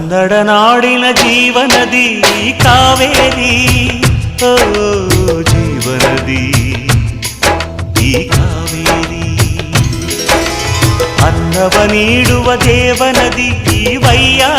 ಕನ್ನಡ ನಾಡಿನ ಜೀವನದಿ ಕಾವೇರಿ, ಓ ಜೀವನದಿ ಈ ಕಾವೇರಿ. ಅನ್ನವ ನೀಡುವ ದೇವನದಿ ಈ ವೈಯಾರಿ,